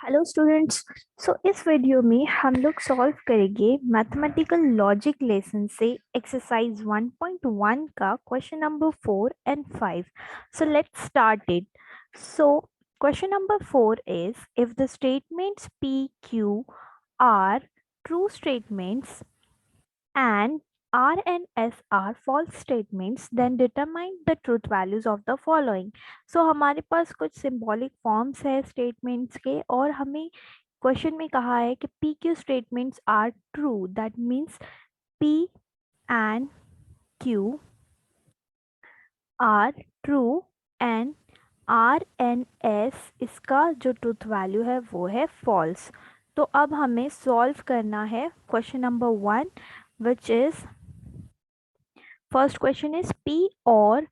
Hello students. इस video में हम लोग सॉल्व करेंगे मैथमेटिकल लॉजिक लेसन से एक्सरसाइज 1.1 का question number 4 and 5। Let's start it. Question number 4 is if the statements P Q are true statements and R and S are false statements, then determine the truth values of the following। हमारे पास कुछ symbolic forms है statements के और हमें question में कहा है कि P Q statements are true, that means P and Q are true and R and S इसका जो ट्रूथ वैल्यू है वो है फॉल्स। तो अब हमें सॉल्व करना है question number 1 which is first question is P और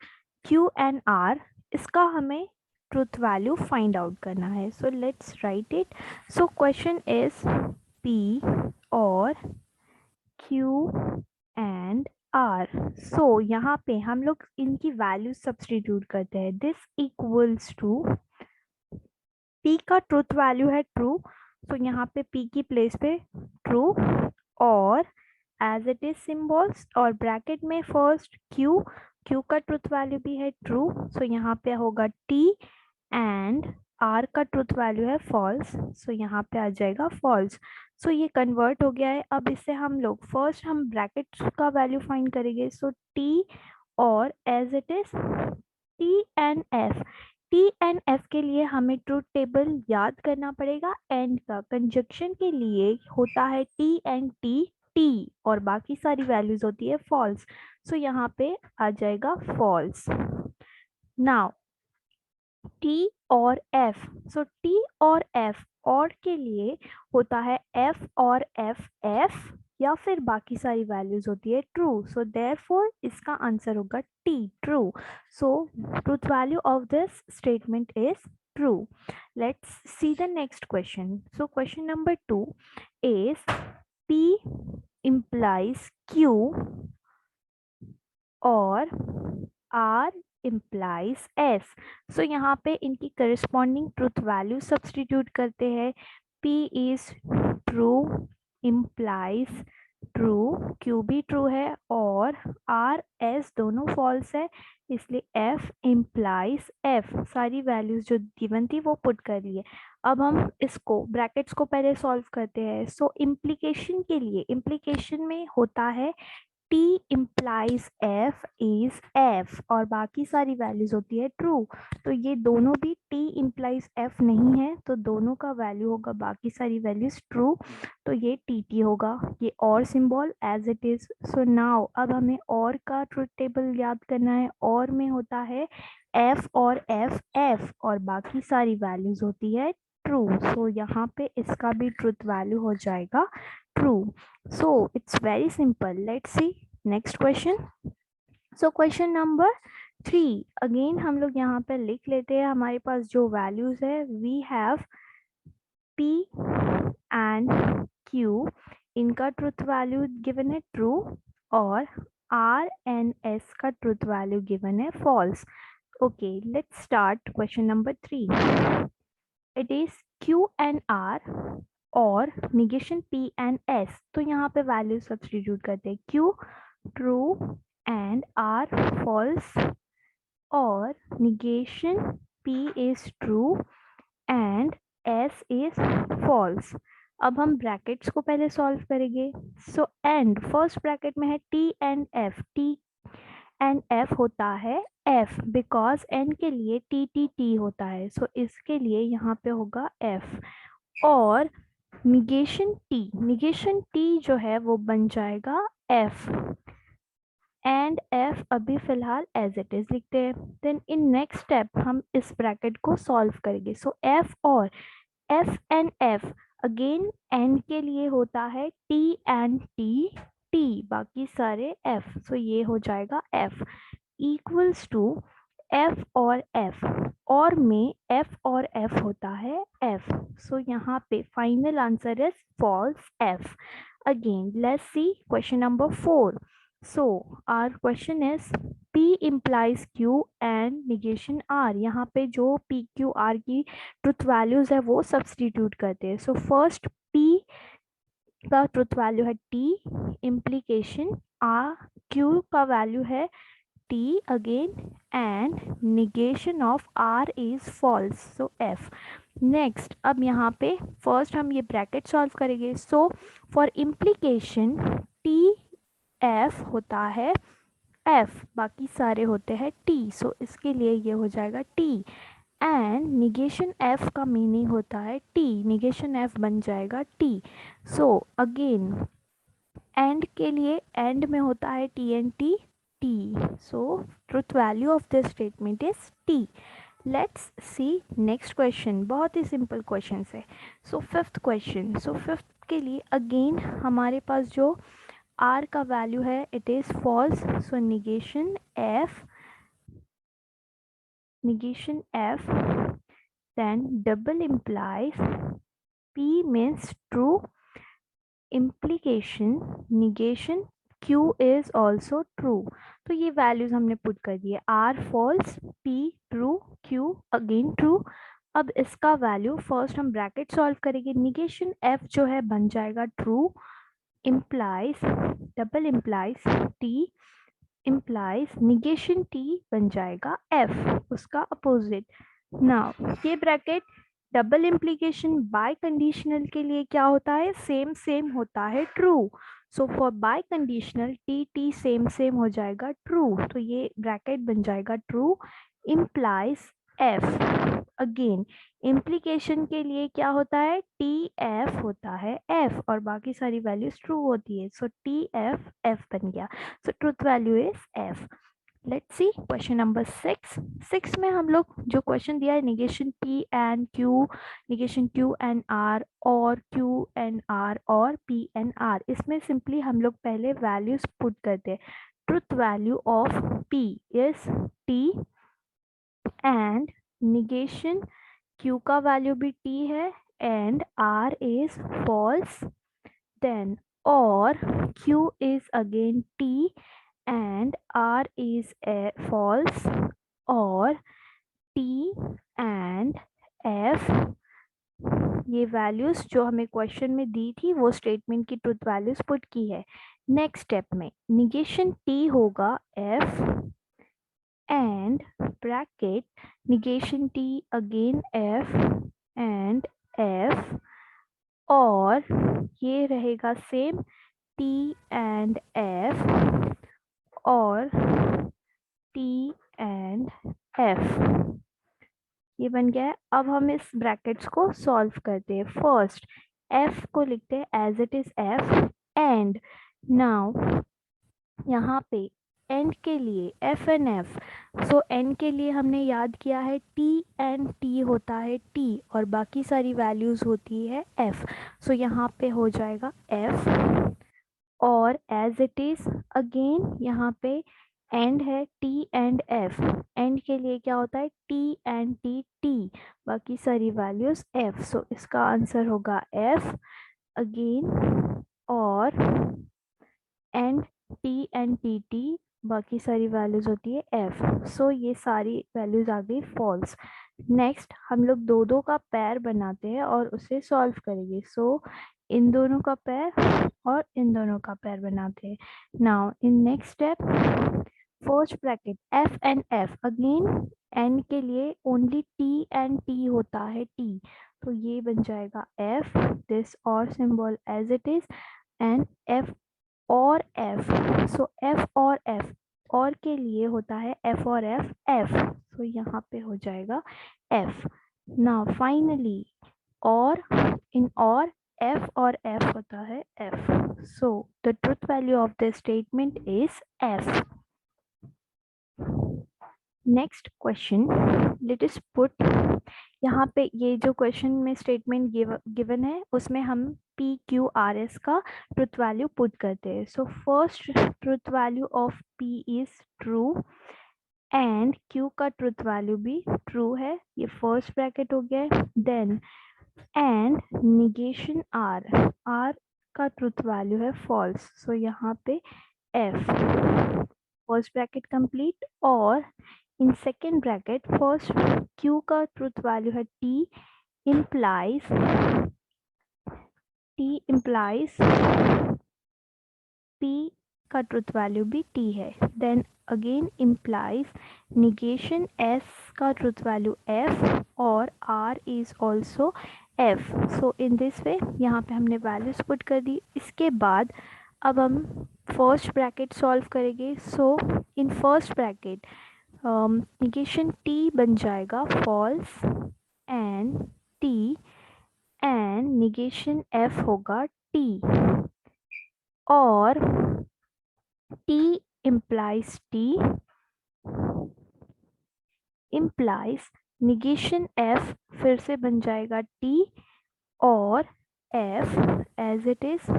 Q एंड R, इसका हमें ट्रूथ वैल्यू फाइंड आउट करना है। So let's write it. Question is P और Q एंड R। यहाँ पे हम लोग इनकी वैल्यू सब्स्टिट्यूट करते हैं। दिस इक्वल्स टू P का ट्रूथ वैल्यू है ट्रू, यहाँ पे P की प्लेस पे ट्रू और एज इट इज सिंबल्स और ब्रैकेट में फर्स्ट Q का ट्रूथ वैल्यू भी है ट्रू, यहाँ पे होगा T एंड R का ट्रूथ वैल्यू है फॉल्स, यहाँ पे आ जाएगा फॉल्स। ये कन्वर्ट हो गया है। अब इससे हम लोग फर्स्ट हम ब्रैकेट का वैल्यू फाइंड करेंगे। T और as it is T and F के लिए हमें ट्रूथ टेबल याद करना पड़ेगा। एंड का कंजक्शन के लिए होता है T एंड T और बाकी सारी वैल्यूज होती है फॉल्स। यहाँ पे आ जाएगा फॉल्स। नाउ T और F, T और F और के लिए होता है F और F या फिर बाकी सारी वैल्यूज होती है ट्रू, देयरफॉर इसका आंसर होगा T true. Truth value of this statement is true. Let's see the next question. Question number 2 is P implies Q और R implies S। यहाँ पे इनकी करस्पॉन्डिंग ट्रूथ वैल्यू सब्स्टिट्यूट करते हैं। P is true implies true, Q भी true है और R S दोनों फॉल्स है, इसलिए F implies F। सारी वैल्यूज जो गिवन थी वो पुट कर लिए। अब हम इसको ब्रैकेट्स को पहले सॉल्व करते हैं। इम्प्लीकेशन के लिए इम्प्लीकेशन में होता है T implies F is F और बाकी सारी वैल्यूज होती है ट्रू, तो ये दोनों भी T implies F नहीं है, तो दोनों का वैल्यू होगा बाकी सारी वैल्यूज ट्रू, तो ये TT होगा। ये और symbol as it is. Now अब हमें और का ट्रूथ टेबल याद करना है। और में होता है F और F और बाकी सारी वैल्यूज होती है ट्रू, यहाँ पे इसका भी ट्रूथ वैल्यू हो जाएगा true. It's very simple. Let's see next question. Question number 3 again हम लोग यहाँ पे लिख लेते हैं। हमारे पास जो वैल्यूज है we have P and Q, इनका ट्रूथ वैल्यू गिवन है ट्रू और R and S का ट्रूथ वैल्यू गिवन है false. Okay, let's start question number 3. It is Q and R और निगेशन P एंड S, तो यहाँ पे वैल्यू सब्स्टिट्यूट करते हैं। Q true and R false और negation P is true and S is false. अब हम ब्रैकेट्स को पहले सॉल्व करेंगे। एंड फर्स्ट ब्रैकेट में है T and F। T and F होता है F बिकॉज N के लिए T होता है, इसके लिए यहाँ पे होगा F और निगेशन टी जो है वो बन जाएगा F एंड F अभी फिलहाल एज इट इज लिखते हैं। देन इन नेक्स्ट स्टेप हम इस ब्रैकेट को सॉल्व करेंगे। F और F and F again N के लिए होता है T एंड T बाकी सारे F, ये हो जाएगा F इक्वल्स टू F और F और में F और F होता है F, यहाँ पे final answer is false F। Again let's see question number 4। So our question is P implies Q and negation R. यहाँ पे जो P Q R की ट्रुथ वैल्यूज है वो सब्सटीट्यूट करते हैं. सो फर्स्ट P का ट्रुथ वैल्यू है T, इम्प्लीकेशन R, Q का वैल्यू है T again, and negation of R is false, so F. Next अब यहाँ पे फर्स्ट हम ये ब्रैकेट सॉल्व करेंगे. सो फॉर इम्प्लीकेशन टी एफ होता है एफ, बाकी सारे होते हैं टी. सो इसके लिए ये हो जाएगा टी. एंड निगेशन एफ का मीनिंग होता है टी, निगेशन एफ बन जाएगा टी. सो अगेन एंड के लिए एंड में होता है T and T T. So truth value of this statement is T. Let's see next question. बहुत ही सिंपल क्वेश्चन है. So fifth question. So fifth के लिए अगेन हमारे पास जो आर का वैल्यू है it is false. So negation f then double implies p means true, implication negation q is also true. तो ये वैल्यूज हमने पुट कर दिए. R false, p true, q again true. अब इसका वैल्यू फर्स्ट हम ब्रैकेट सॉल्व करेंगे. Negation f जो है बन जाएगा true, implies double implies t implies negation t बन जाएगा f, उसका अपोजिट. नाउ ये bracket double implication bye conditional के लिए क्या होता है, सेम सेम होता है true. So for bye conditional T T same same हो जाएगा ट्रू. तो ये ब्रैकेट बन जाएगा true implies f. Again implication के लिए क्या होता है, टी एफ होता है f और बाकी सारी वैल्यूज ट्रू होती है. सो टी एफ एफ बन गया. So truth value is f. Let's see question number 6 में हम लोग जो क्वेश्चन दिया है negation p and q, negation q and r और q एंड r और p एंड r. इसमें सिंपली हम लोग पहले वैल्यूज पुट करते हैं. Truth value of p is t and negation q का वैल्यू भी t है and r is false. Then और q is again t and r is a false और t and f ये वैल्यूज जो हमें क्वेश्चन में दी थी वो स्टेटमेंट की ट्रुथ वैल्यूज पुट की है. नेक्स्ट स्टेप में निगेशन t होगा f and bracket negation t again f and f और ये रहेगा सेम t and f और t and f. ये बन गया है. अब हम इस ब्रैकेट्स को सॉल्व करते हैं. फर्स्ट f को लिखते हैं as it is f and now यहाँ पे एंड के लिए f and f. So and के लिए हमने याद किया है t एंड t होता है t और बाकी सारी वैल्यूज होती है f. सो यहाँ पे हो जाएगा f और एज इट इज अगेन यहाँ पे एंड है t एंड f. एंड के लिए क्या होता है t एंड t बाकी सारी वैल्यूज f. सो इसका आंसर होगा f अगेन और एंड t एंड t बाकी सारी वैल्यूज होती है f. सो ये सारी वैल्यूज आ गई फॉल्स. नेक्स्ट हम लोग दो दो का पैर बनाते हैं और उसे सॉल्व करेंगे. सो इन दोनों का पैर और इन दोनों का पैर बनाते हैं. Now in next step first bracket f and f again and के लिए ओनली t एंड t होता है t. तो ये बन जाएगा f दिस और symbol as it is and f और f. सो f और f और के लिए होता है f और f. सो यहाँ पे हो जाएगा f. नाउ फाइनली और इन और f और f होता है f. So the truth value of the statement is f. Next question let us put. यहाँ पे ये जो क्वेश्चन में स्टेटमेंट गिवन है उसमें हम p q r s का ट्रुथ वैल्यू पुट करते हैं. So first truth value of p is true and q का ट्रुथ वैल्यू भी ट्रू है. ये फर्स्ट ब्रैकेट हो गया. देन एंड निगेशन r का ट्रुथ वैल्यू है फॉल्स. सो यहाँ पे f, first bracket complete, और in second bracket first q का truth value है t implies p का ट्रुथ वैल्यू भी t है, then again implies negation s का ट्रुथ वैल्यू f और r is also f. So in this way यहाँ पे हमने वैल्यूज पुट कर दी. इसके बाद अब हम फर्स्ट ब्रैकेट सॉल्व करेंगे. So in first bracket negation t बन जाएगा false and t and negation f होगा t, और t implies negation f फिर से बन जाएगा t और f as it is.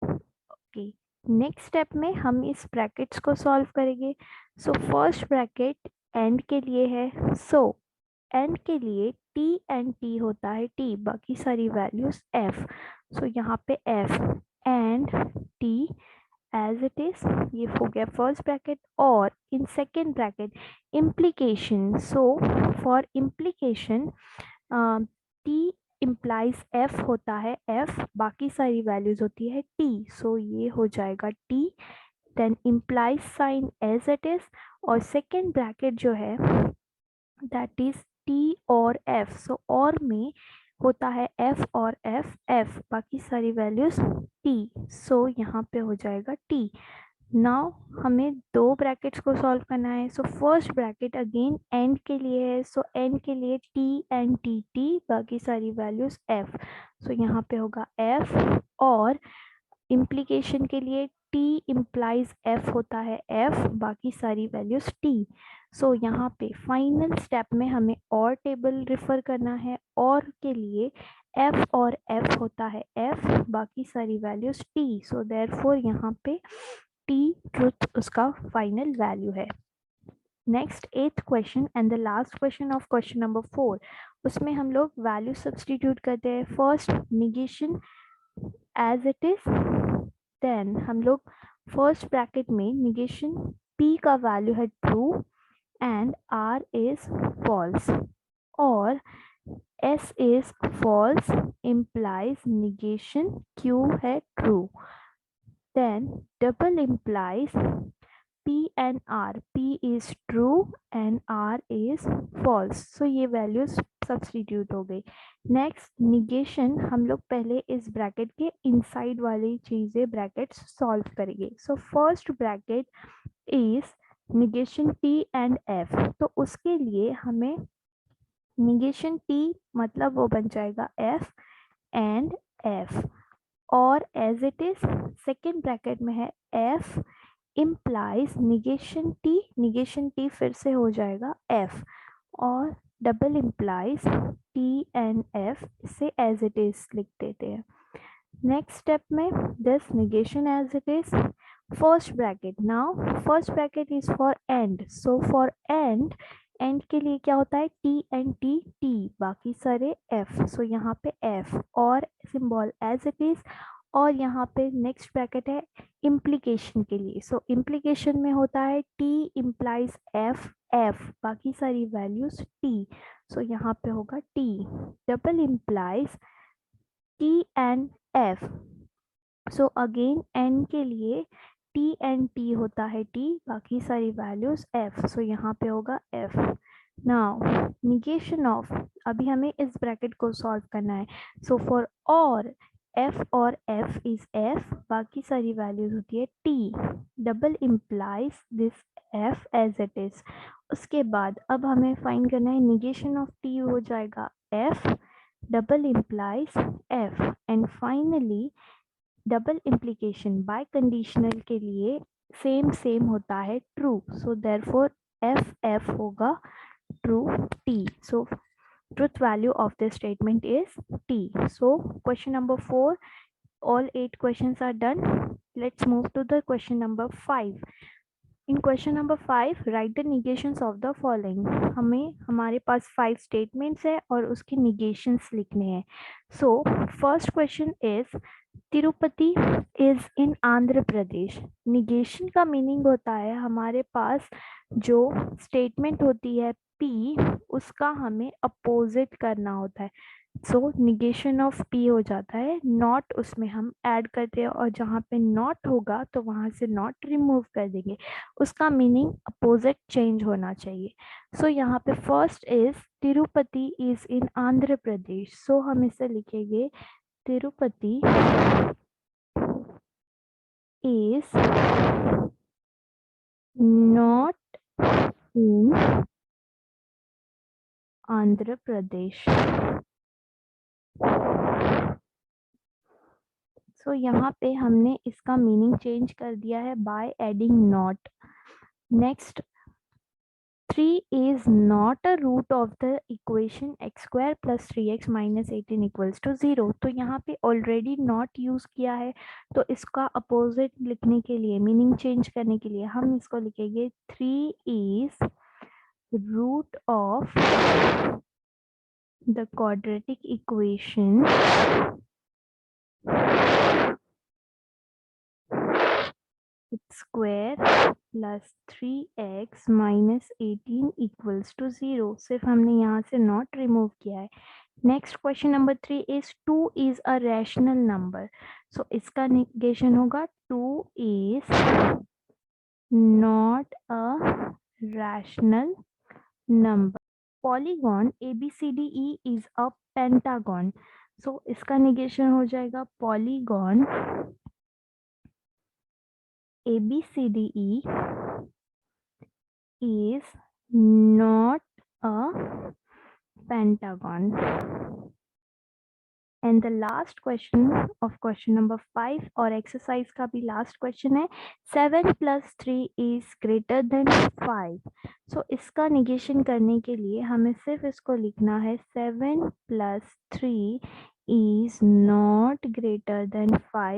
Okay, next step में हम इस ब्रैकेट्स को सॉल्व करेंगे. सो फर्स्ट ब्रैकेट एंड के लिए है. सो एंड के लिए t एंड t होता है t, बाकी सारी वैल्यूज f. सो यहाँ पे f and t as it is, ये हो गया फर्स्ट ब्रैकेट. और in second bracket implication. So for implication t implies f होता है f, बाकी सारी वैल्यूज होती है t. सो ये हो जाएगा t, then implies sign as it is, और सेकेंड ब्रैकेट जो है दैट इज t और f. सो और में होता है f और f, बाकी सारी वैल्यूज t. सो यहाँ पे हो जाएगा t. नाउ हमें दो ब्रैकेट्स को सॉल्व करना है. So first bracket again and के लिए है. सो एंड के लिए t एंड t, बाकी सारी वैल्यूज f. सो यहाँ पे होगा f, और इम्प्लीकेशन के लिए t इम्प्लाइज f होता है f, बाकी सारी वैल्यूज t. सो यहाँ पे फाइनल स्टेप में हमें और टेबल रिफर करना है. और के लिए f और f होता है f, बाकी सारी वैल्यूज t. सो देयरफॉर यहाँ पे t ट्रुथ उसका फाइनल वैल्यू है. Next eighth question and the last question of question number 4. उसमें हम लोग वैल्यू सब्सटीट्यूट करते हैं. First negation as it is, then हम लोग फर्स्ट ब्रैकेट में निगेशन p का वैल्यू है true and r is false, और s is false implies negation q है true. Then double implies p and r, p is true and r is false. So ये values substitute हो गई. Next negation हम लोग पहले इस bracket के inside वाली चीजें brackets solve करेंगे. So first bracket is negation t and f. तो उसके लिए हमें negation t मतलब वो बन जाएगा f and f, और as it is second bracket में है f इम्प्लाइज निगेशन t फिर से हो जाएगा f, और double implies t and f, इसे एज इट इज लिख देते हैं. नेक्स्ट स्टेप में this negation as it is first bracket. Now first bracket is for and. So for and के लिए क्या होता है t एंड t, बाकी सारे f. सो यहाँ पे f और सिंबल एज इट इज, और यहाँ पे नेक्स्ट ब्रैकेट है इम्प्लीकेशन के लिए. सो इम्प्लीकेशन में होता है t इम्प्लाइज f, बाकी सारी वैल्यूज t. सो यहाँ पे होगा t. Double implies t and f. So again n के लिए t एंड t होता है t, बाकी सारी वैल्यूज f. सो यहाँ पे होगा f. नाउ निगेशन ऑफ, अभी हमें इस ब्रैकेट को सॉल्व करना है. सो फॉर और f और f इज f, बाकी सारी वैल्यूज होती है t. Double implies this f as it is. उसके बाद अब हमें फाइंड करना है निगेशन ऑफ t हो जाएगा f, double implies f, and finally double implication bye conditional के लिए सेम होता है ट्रू. सो देयरफॉर f होगा true t. So truth value of this statement is t. So question number 4, all 8 questions are done. Let's move to the question number 5. In question number 5, write the negations of the following. हमें हमारे पास 5 statements है और उसके negations लिखने हैं. So first question is Tirupati is in Andhra Pradesh. Negation का meaning होता है हमारे पास जो स्टेटमेंट होती है पी, उसका हमें अपोजिट करना होता है। सो निगेशन ऑफ पी हो जाता है नॉट, उसमें हम ऐड करते हैं और जहाँ पे नॉट होगा तो वहां से नॉट रिमूव कर देंगे, उसका मीनिंग अपोजिट चेंज होना चाहिए। सो यहाँ पे first is Tirupati is in Andhra Pradesh, so हम इसे लिखेंगे Tirupati is not in Andhra Pradesh. सो यहाँ पे हमने इसका मीनिंग चेंज कर दिया है by adding not. Next, 3 is not a root of the equation x square plus 3x minus 18 equals to 0। तो यहाँ पे ऑलरेडी नॉट यूज किया है, तो इसका अपोजिट लिखने के लिए, मीनिंग चेंज करने के लिए हम इसको लिखेंगे 3 is root of the quadratic equation x square plus 3x minus 18 equals to 0। सिर्फ हमने यहाँ से नॉट रिमूव किया है। Next question number 3 is 2 is a rational number। सो इसका निगेशन होगा 2 is not a rational number। Polygon ABCDE is a pentagon। सो इसका negation हो जाएगा polygon ABCDE is not a pentagon। And the last question of question number 5 और exercise का भी last question है 7 plus 3 is greater than 5। so इसका negation करने के लिए हमें सिर्फ इसको लिखना है 7 plus 3 is not greater than 5।